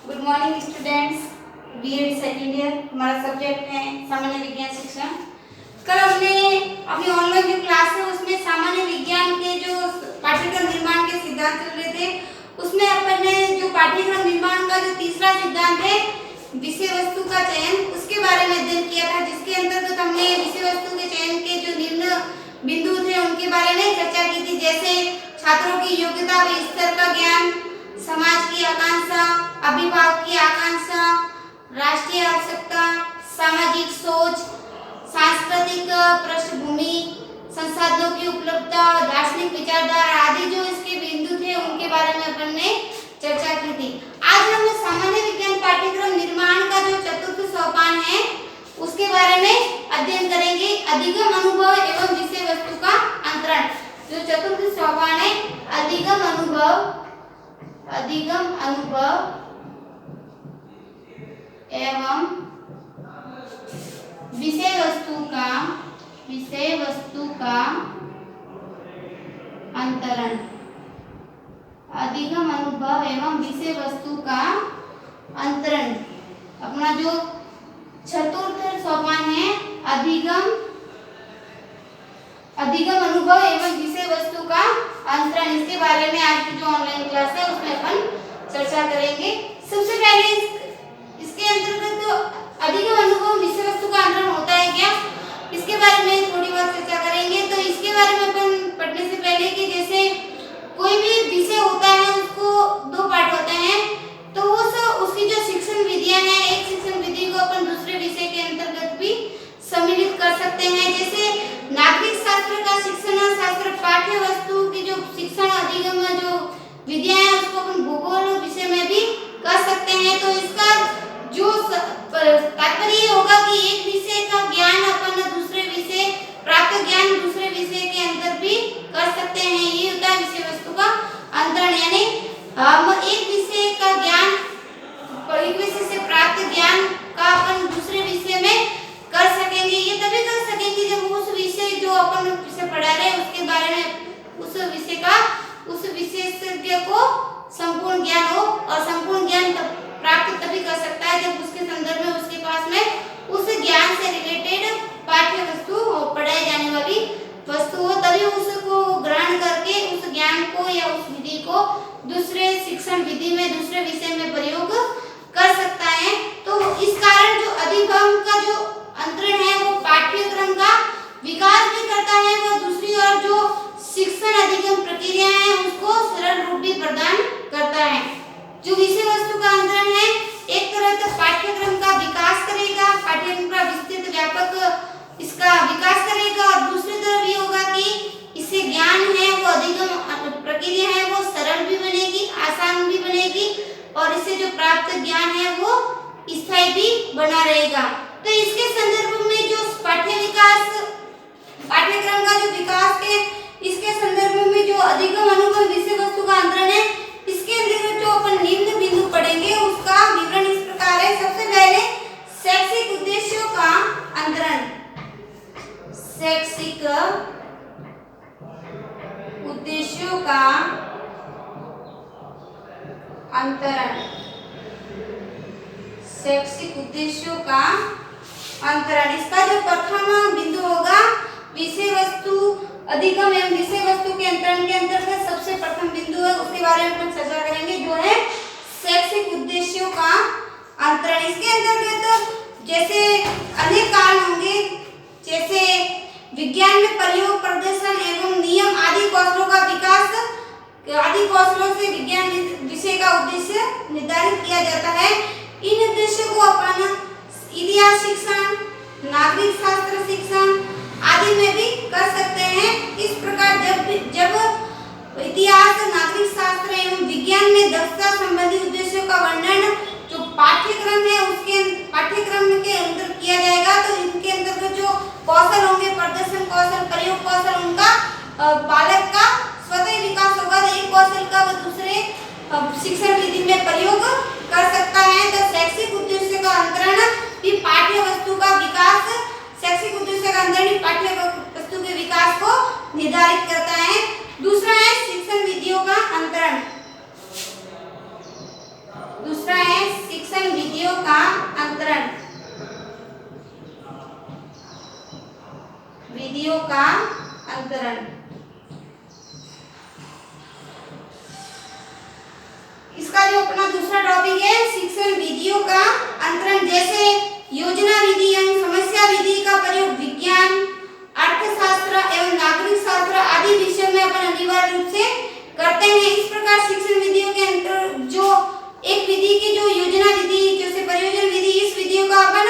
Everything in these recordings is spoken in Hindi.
Good morning students. BEd second year हमारा सब्जेक्ट है सामान्य विज्ञान शिक्षा। कल हमने अपनी ऑनलाइन जो क्लास है उसमें सामान्य विज्ञान के जो पाठ्यक्रम निर्माण के सिद्धांत चल रहे थे, उसमें अपन ने जो पाठ्यक्रम निर्माण का जो तीसरा सिद्धांत है विषय वस्तु का चयन, उसके बारे में अध्ययन किया था, जिसके अंतर्गत हमने विषय वस्तु के चयन के जो निम्न बिंदु थे उनके बारे में चर्चा की थी, जैसे छात्रों की योग्यता व स्तर का ज्ञान, समाज की आकांक्षा, अभिभावक की आकांक्षा, राष्ट्रीय आवश्यकता, सामाजिक सोच, सांस्कृतिक पृष्ठभूमि, संसाधनों की उपलब्धता, दार्शनिक विचारधारा आदि जो इसके बिंदु थे उनके बारे में अपन ने चर्चा की थी। आज हम सामान्य विज्ञान पाठ्यक्रम निर्माण का जो चतुर्थ सोपान है उसके बारे में अध्ययन करेंगे, अधिगम अनुभव एवं विषय वस्तु का अंतरण। जो चतुर्थ सोपान है अधिगम अनुभव एवं विषय वस्तु का अंतरण। अधिगम अनुभव एवं विषय वस्तु का अंतरण अपना जो चतुर्थ सोपान है अधिगम अनुभव एवं विषय वस्तु का अंतरण। इसके बारे में आज की जो ऑनलाइन क्लास है उसमें अपन चर्चा करेंगे। सबसे पहले इसके अंतर्गत जो अधिगम अनुभव विषय वस्तु का अंतरण होता है क्या, इसके बारे में थोड़ी बहुत चर्चा करेंगे। तो इसके बारे में अपन पढ़ने से पहले कि जैसे कोई भी विषय होता है उसको दो पार्ट होते हैं, तो उसकी जो शिक्षण विधियां हैं, एक शिक्षण विधि को अपन दूसरे विषय के अंतर्गत भी सम्मिलित कर सकते हैं। जैसे नागरिक शास्त्र का शिक्षण शास्त्र पाठ्य वस्तु की जो शिक्षण अधिगम जो विधियां हैं उसको अपन भूगोल विषय में भी कर सकते हैं। तो इसका जो तात्पर्य होगा कि एक विषय का ज्ञान अपन दूसरे विषय प्राप्त ज्ञान दूसरे विषय के अंदर भी कर सकते हैं। ये होता है विषय वस्तु का अंतरण, यानी हम एक विषय का ज्ञान एक विषय से प्राप्त ज्ञान का अपन दूसरे विषय में कर सकेंगे। ये तभी कर सकेंगे जब उस विषय जो अपन विषय पढ़ा रहे हैं उसके बारे में उस विशेषज्ञ को संपूर्ण ज्ञान हो, और संपूर्ण ज्ञान प्राप्त तभी कर सकता है जब उसके संदर्भ में उसके पास में उस ज्ञान से रिलेटेड पाठ्य वस्तु पढ़ाई जाने वाली वस्तु हो, तभी उसको ग्रहण करके उस ज्ञान को या उस विधि को दूसरे शिक्षण विधि में दूसरे विषय में प्रयोग कर सकता है। तो इस कारण जो अधिगम का जो अंतरण है वो पाठ्यक्रम का विकास भी करता है, वो दूसरी ओर जो शिक्षण अधिगम प्रक्रिया है उसको सरल रूप भी प्रदान करता है। जो विषय वस्तु का अंतरण है एक तरह से पाठ्यक्रम का विकास करेगा, पाठ्यक्रम का विस्तृत व्यापक इसका विकास करेगा, और दूसरी तरफ ये होगा कि इससे ज्ञान है वो अधिगम प्रक्रिया है वो सरल भी बनेगी, आसान भी बनेगी, और इससे जो प्राप्त ज्ञान है वो स्थायी भी बना रहेगा। तो इसके संदर्भ में जो पाठ्यक्रम का जो विकास है इसके संदर्भ में जो अधिगम अनुभव विषय वस्तु का अंतरण है, इसके अंतर्गत जो अपन निम्न बिंदु पढ़ेंगे उसका विवरण इस प्रकार है। सबसे पहले शैक्षिक उद्देश्यों का अंतरण। शैक्षिक उद्देश्यों का अंतरण। शैक्षिक उद्देश्यों का अंतरण इसका जो प्रथम बिंदु होगा विषय वस्तु अधिगम एवं विषय वस्तु के अंतरण के अंतर्गत सबसे प्रथम बिंदु है, उसके बारे में हम चर्चा करेंगे, जो है शैक्षिक उद्देश्यों का अंतरण। इसके अंतर्गत जैसे अनेक कारण होंगे, जैसे विज्ञान में प्रयोग प्रदर्शन एवं नियम आदि कौशलों का विकास, आदि कौशलों से विज्ञान विषय का उद्देश्य निर्धारित किया जाता है। इन उद्देश्यों को अपन इतिहास शिक्षण, नागरिक शास्त्र शिक्षण आदि में भी कर सकते हैं। इस प्रकार जब इतिहास, नागरिक शास्त्र एवं विज्ञान में दक्षता संबंधी उद्देश्यों का वर्णन जो पाठ्यक्रम है उसके पाठ्यक्रम के अंदर किया जाएगा, तो इनके अंतर्गत जो कौशल होंगे, प्रदर्शन कौशल, प्रयोग कौशल, उनका बालक का स्वतः विकास होगा। एक कौशल का वो दूसरे शिक्षण विधि में प्रयोग कर सकता है। तो शैक्षिक उद्देश्य का अंतरण भी पाठ्य वस्तु का विकास, शैक्षिक उद्देश्य का अंतरण पाठ्य वस्तु के विकास को निर्धारित करता है। दूसरा है शिक्षण विधियों का अंतरण। दूसरा है शिक्षण विधियों का अंतरण, विधियों का अंतरण। इसका जो अपना दूसरा टॉपिक है शिक्षण विधियों का अंतरण, जैसे योजना विधि एवं समस्या विधि का प्रयोग विज्ञान, अर्थशास्त्र एवं नागरिक शास्त्र आदि विषयों में अपन अनिवार्य रूप से करते हैं। इस प्रकार शिक्षण विधियों के अंतर जो एक विधि की जो योजना विधि जैसे प्रयोजन विधि, इस विधियों का अपन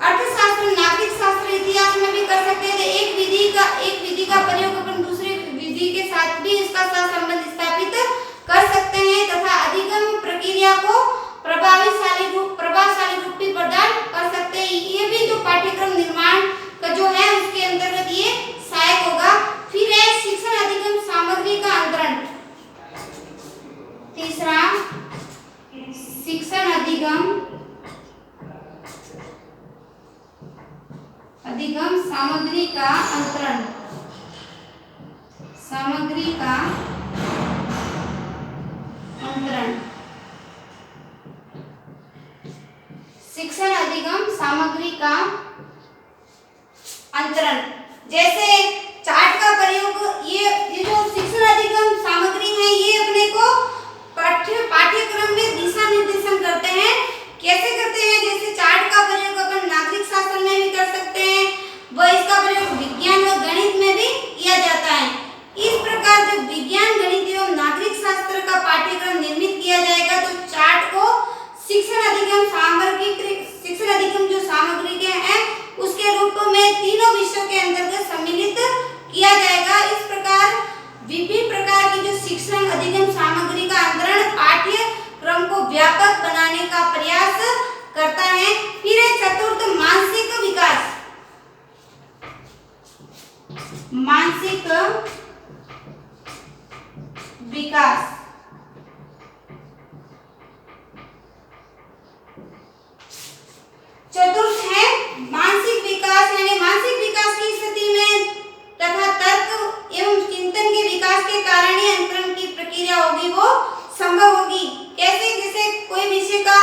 अर्थशास्त्र, नागरिक शास्त्र, इतिहास में भी कर सकते हैं। तो एक विधि का प्रयोग अपन दूसरे विधि के साथ भी इसका सहसंबंध स्थापित कर सकते हैं तथा अधिगम प्रक्रिया को प्रभावशाली रूप भी प्रदान कर सकते हैं। ये भी जो पाठ्यक्रम निर्माण का जो है उसके अंतर्गत ये सहायक होगा। फिर है शिक्षण अधिगम सामग्री का अंतरण। तीसरा शिक्षण अधिगम सामग्री का अंतरण, सामग्री का अंतरण। शिक्षण अधिगम सामग्री का अंतरण, जैसे चार्ट का प्रयोग, ये जो शिक्षण अधिगम सामग्री है ये अपने को पाठ्यक्रम में दिशा निर्देशन करते हैं। कैसे करते हैं? जैसे चार्ट का प्रयोग अपन नागरिक शास्त्र में भी कर सकते हैं, व इसका प्रयोग विज्ञान व गणित में भी किया जाता है। इस प्रकार जब विज्ञान, गणित एवं नागरिक शास्त्र का पाठ्यक्रम निर्मित किया जाएगा तो चार्ट को शिक्षण अधिगम जो सामग्री के हैं उसके रूप में तीनों विषयों के अंतर्गत सम्मिलित किया जाएगा। इस प्रकार विभिन्न प्रकार की जो शिक्षण अधिगम सामग्री का अंतरण पाठ्यक्रम को व्यापक बनाने का प्रयास करता है। फिर है चतुर्थ मानसिक विकास। मानसिक विकास, चतुर्थ है मानसिक विकास, यानी मानसिक विकास की स्थिति में तथा तर्क एवं चिंतन के विकास के कारण ही अंतरण की प्रक्रिया होगी वो संभव होगी। कैसे? जैसे कोई विषय का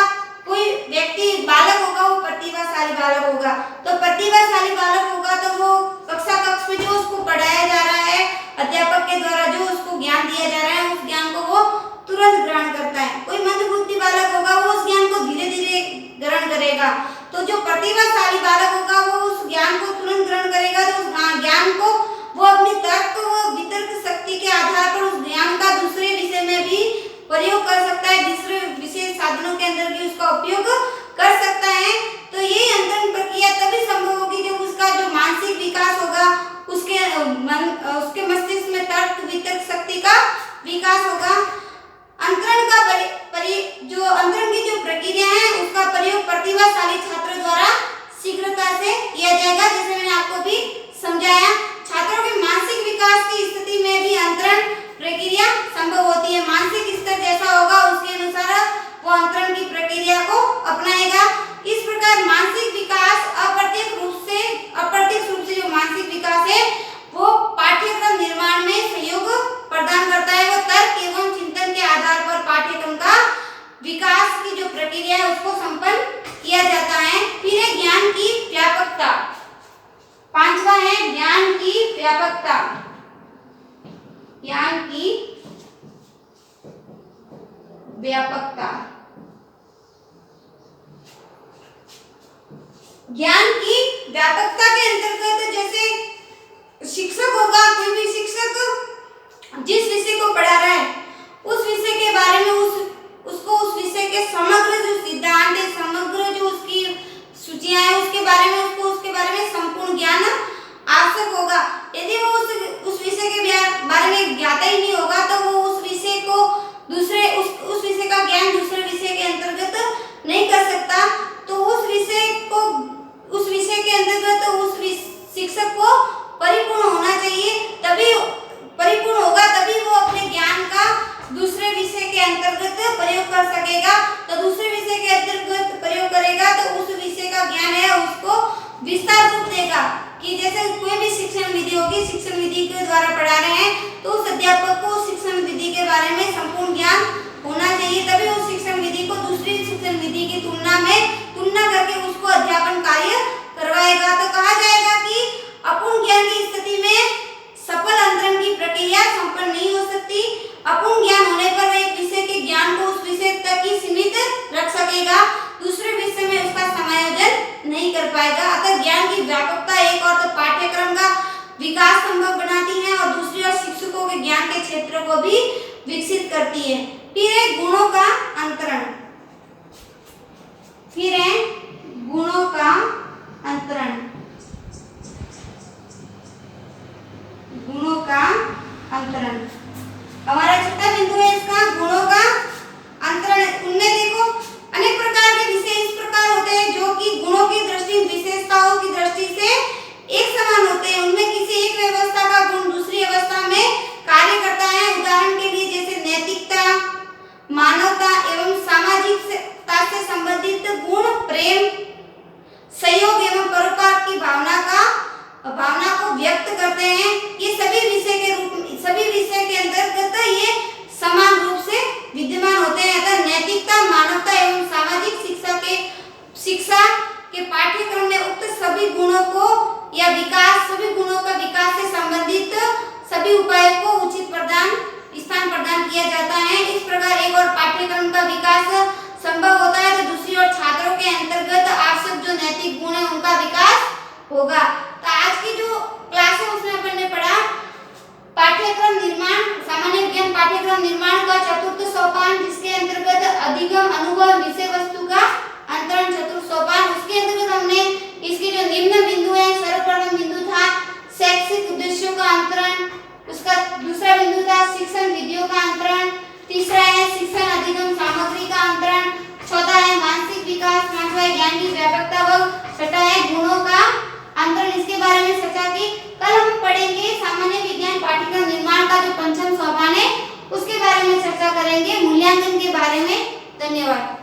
कोई व्यक्ति बालक होगा, वो प्रतिभाशाली बालक होगा, तो प्रतिभाशाली बालक होगा तो वो कक्ष में जो उसको पढ़ाया जा रहा है अध्यापक के द्वारा, जो उसको ज्ञान दिया जा रहा है उस ज्ञान को वो तुरंत ग्रहण करता है। कोई मंदबुद्धि बालक होगा वो उस ज्ञान को धीरे धीरे ग्रहण करेगा। तो जो प्रतिभाशाली बालक होगा वो उस ज्ञान को तुरंत ग्रहण करेगा, तो उस ज्ञान को वो अपनी तर्क व वितर्क शक्ति के आधार पर उस ज्ञान का दूसरे विषय में भी प्रयोग कर सकता है, दूसरे विशेष साधनों के अंदर भी उसका उपयोग कर सकता है। तो ये अंतरण प्रक्रिया तभी संभव होगी जब उसका जो मानसिक विकास होगा, उसके मस्तिष्क में तर्क वितर्क शक्ति का विकास होगा। अंतरण की जो प्रक्रिया है उसका प्रयोग प्रतिभाशाली छात्रों द्वारा शीघ्रता से किया जाएगा, जैसे मैंने आपको भी समझाया। छात्रों के मानसिक विकास की स्थिति में भी अंतरण प्रक्रिया संभव होती है। मानसिक स्तर जैसा होगा उसके अनुसार वो अंतरण की प्रक्रिया को अपनाएगा। इस प्रकार मानसिक विकास अप्रत्यक्ष रूप से जो मानसिक विकास है वो पाठ्यक्रम निर्माण में सहयोग प्रदान करता है। वो तर्क एवं चिंतन के आधार पर पाठ्यक्रम का विकास की जो प्रक्रिया है उसको संपन्न किया जाता है। फिर है ज्ञान की व्यापकता। पांचवा है ज्ञान की व्यापकता। ज्ञान की व्यापकता, ज्ञान की व्यापकता के अंतर्गत जैसे शिक्षक होगा, कोई भी शिक्षक जिस विषय को पढ़ा रहा है उस विषय के बारे में उसको उस विषय के समग्र जो सिद्धांत है, समग्र जो उसकी सूचियां है उसके बारे में संपूर्ण ज्ञान आवश्यक होगा। यदि वो उस विषय के बारे में ज्ञाता ही नहीं होगा तो वो उस विषय का ज्ञान दूसरे विषय के अंतर्गत नहीं कर सकता। तो उस विषय के अंतर्गत उस शिक्षक को परिपूर्ण होना चाहिए, तभी परिपूर्ण होगा, तभी वो अपने ज्ञान का दूसरे विषय के अंतर्गत विकास संभव बनाती हैं और दूसरी ओर शिक्षकों के ज्ञान के क्षेत्र को भी विकसित करती है। फिर है गुणों का अंतरण। फिर है गुणों का अंतरण। गुणों का अंतरण हमारा छठा बिंदु है इसका गुणों का अंतरण। उनमें देखो अनेक प्रकार के विषय इस प्रकार होते हैं जो कि गुणों की दृष्टि विशेषताओं की दृष्टि से एक समान होते हैं। उनमें किसी एक व्यवस्था का गुण दूसरी अवस्था में कार्य करता है। उदाहरण के लिए जैसे नैतिकता, मानवता एवं सामाजिकता से संबंधित गुण प्रेम, सहयोग एवं परोपकार की भावना को व्यक्त करते हैं। ये सभी विषय के अंतर्गत ये समान रूप से विद्यमान होते हैं। अतः नैतिकता, मानवता एवं सामाजिक शिक्षा के पाठ्यक्रम में उक्त सभी गुणों का विकास से संबंधित सभी उपायों को उचित स्थान प्रदान किया जाता है। इस प्रकार एक और पाठ्यक्रम का विकास संभव होता है तो दूसरी ओर छात्रों के अंतर्गत आवश्यक जो नैतिक गुण है उनका विकास होगा। तो आज की जो क्लास है उसमें अपन ने पढ़ा पाठ्यक्रम निर्माण, सामान्य विज्ञान पाठ्यक्रम निर्माण का चतुर्थ सोपान, जिसके अंतर्गत अधिगम, अनुभव, विषय वस्तु का अंतरण चतुर्थ सोपान। उसके अंतर्गत हमने इसके जो निम्न बिंदु है, सर्वप्रथम बिंदु था शैक्षिक उद्देश्यों का अंतरण, उसका दूसरा बिंदु था शिक्षण विधियों का अंतरण, तीसरा है शिक्षण अधिगम सामग्री का अंतरण, चौथा है मानसिक विकास, पांचवा है ज्ञान की व्यापकता व छठा है गुणों का अंतरण। इसके बारे में चर्चा की। कल हम पढ़ेंगे सामान्य विज्ञान पाठ्यक्रम निर्माण का जो पंचम सोपान है उसके बारे में चर्चा करेंगे, मूल्यांकन के बारे में। धन्यवाद।